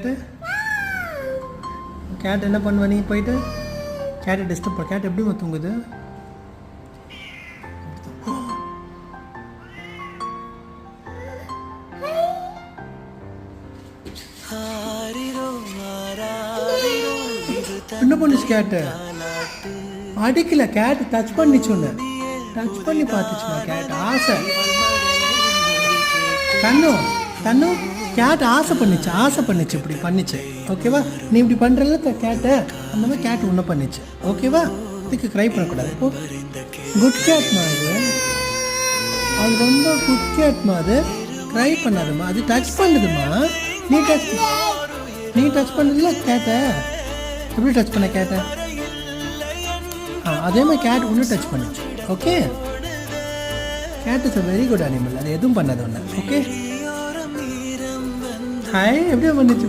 கேட்டு கேட் என்ன பண்ணுவ நீ போயிட்டு கேட்டை டிஸ்டர்ப் பண்ண கேட் எப்படி தூங்குது என்ன பண்ணுச்சு கேட்டு அடிக்கல கேட் டச் பண்ணிச்சு ஒன்று டச் பண்ணி பார்த்துச்சுமா கேட் ஆசை தன்னு கேட் ஆசை பண்ணிச்சு இப்படி பண்ணிச்சு ஓகேவா நீ இப்படி பண்ணுறல கேட்டை அந்த மாதிரி கேட் ஒன்றும் பண்ணிச்சு ஓகேவா இதுக்கு க்ரை பண்ணக்கூடாது இப்போ குட் கேட்மா அது ரொம்ப குட் கேட்மா அது க்ரை பண்ணாதுமா அது டச் பண்ணுதுமா நீ டச் பண்ணல கேட்டை எப்படி டச் பண்ண கேட்டை அதே மாதிரி கேட் ஒன்று டச் பண்ணிச்சு okay cat is a very good animal அது எதுவும் பண்ணாது ஒன்று ஓகே ஹாய் எப்படி பண்ணிச்சு